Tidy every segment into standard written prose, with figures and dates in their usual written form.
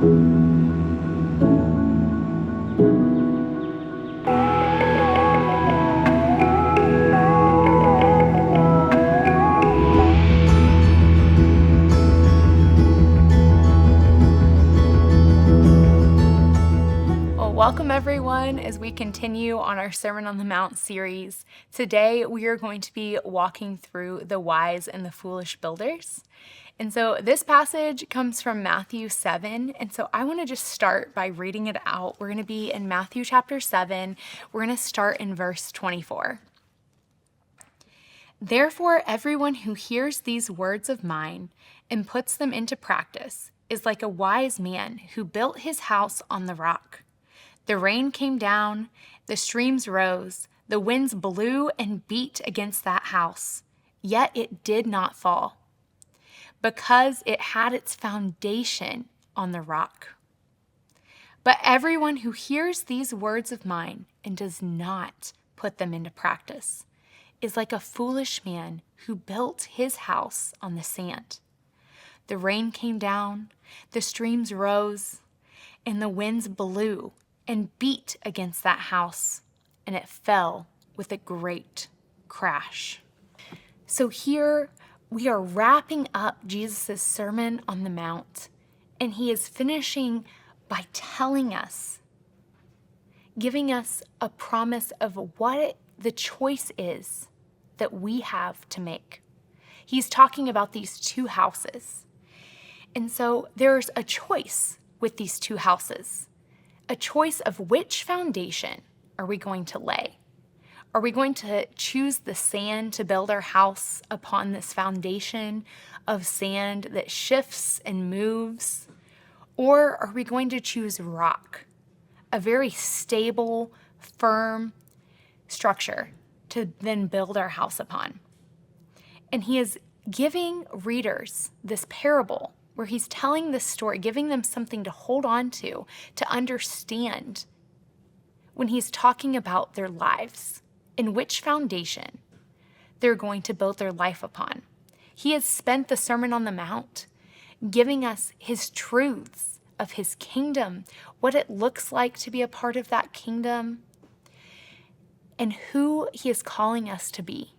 Welcome everyone as we continue on our Sermon on the Mount series. Today we are going to be walking through the wise and the foolish builders. And so this passage comes from Matthew 7. And so I want to just start by reading it out. We're going to be in Matthew chapter 7. We're going to start in verse 24. Therefore, everyone who hears these words of mine and puts them into practice is like a wise man who built his house on the rock. The rain came down, the streams rose, the winds blew and beat against that house, yet it did not fall, because it had its foundation on the rock. But everyone who hears these words of mine and does not put them into practice is like a foolish man who built his house on the sand. The rain came down, the streams rose, and the winds blew and beat against that house, and it fell with a great crash. So here we are wrapping up Jesus' Sermon on the Mount, and he is finishing by telling us, giving us a promise of what the choice is that we have to make. He's talking about these two houses. And so there's a choice with these two houses. A choice of which foundation are we going to lay? Are we going to choose the sand to build our house upon this foundation of sand that shifts and moves? Or are we going to choose rock, a very stable, firm structure to then build our house upon? And he is giving readers this parable where he's telling this story, giving them something to hold on to understand when he's talking about their lives and which foundation they're going to build their life upon. He has spent the Sermon on the Mount giving us his truths of his kingdom, what it looks like to be a part of that kingdom, and who he is calling us to be.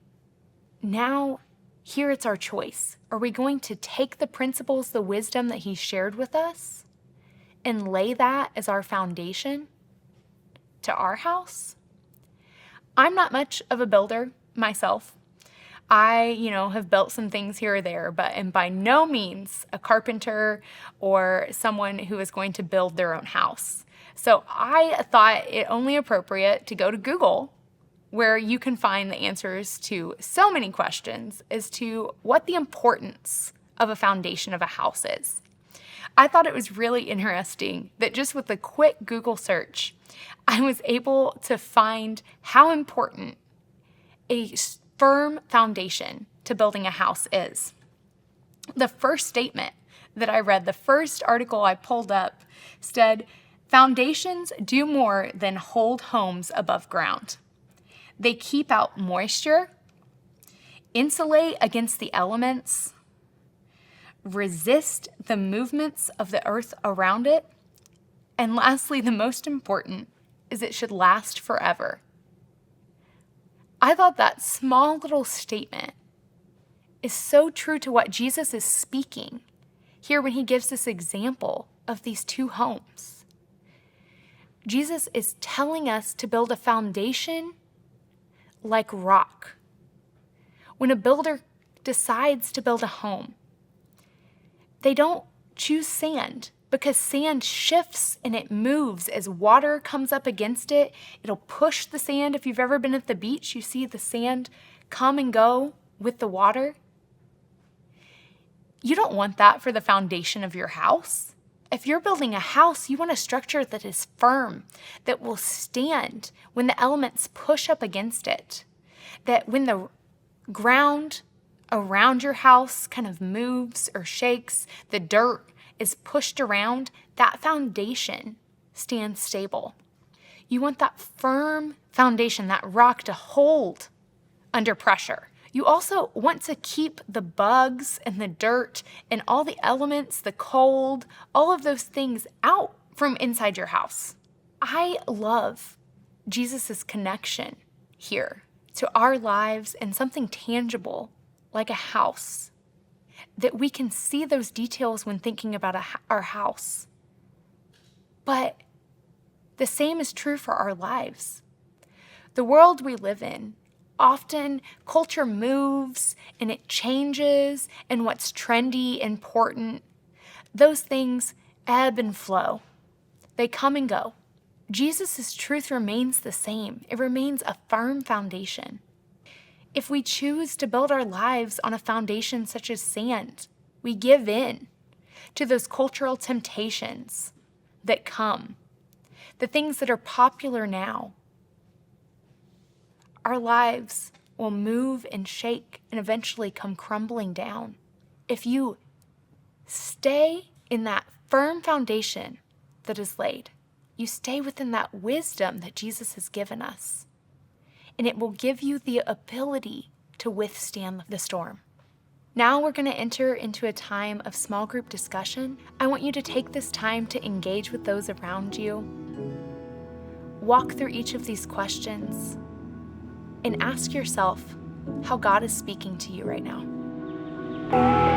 Now, here it's our choice. Are we going to take the principles, the wisdom that he shared with us and lay that as our foundation to our house? I'm not much of a builder myself. I, have built some things here or there, but am by no means a carpenter or someone who is going to build their own house. So I thought it only appropriate to go to Google, where you can find the answers to so many questions as to what the importance of a foundation of a house is. I thought it was really interesting that just with a quick Google search, I was able to find how important a firm foundation to building a house is. The first statement that I read, the first article I pulled up, said, "Foundations do more than hold homes above ground. They keep out moisture, insulate against the elements, resist the movements of the earth around it, and lastly, the most important, is it should last forever." I thought that small little statement is so true to what Jesus is speaking here when he gives this example of these two homes. Jesus is telling us to build a foundation like rock. When a builder decides to build a home, they don't choose sand because sand shifts and it moves as water comes up against it. It'll push the sand. If you've ever been at the beach, you see the sand come and go with the water. You don't want that for the foundation of your house. If you're building a house, you want a structure that is firm, that will stand when the elements push up against it. That when the ground around your house kind of moves or shakes, the dirt is pushed around, that foundation stands stable. You want that firm foundation, that rock to hold under pressure. You also want to keep the bugs and the dirt and all the elements, the cold, all of those things out from inside your house. I love Jesus' connection here to our lives and something tangible like a house, that we can see those details when thinking about our house. But the same is true for our lives. The world we live in, often culture moves and it changes, and what's trendy, important, those things ebb and flow. They come and go. Jesus' truth remains the same. It remains a firm foundation. If we choose to build our lives on a foundation such as sand, we give in to those cultural temptations that come, the things that are popular now. Our lives will move and shake and eventually come crumbling down. If you stay in that firm foundation that is laid, you stay within that wisdom that Jesus has given us, and it will give you the ability to withstand the storm. Now we're going to enter into a time of small group discussion. I want you to take this time to engage with those around you. Walk through each of these questions and ask yourself how God is speaking to you right now.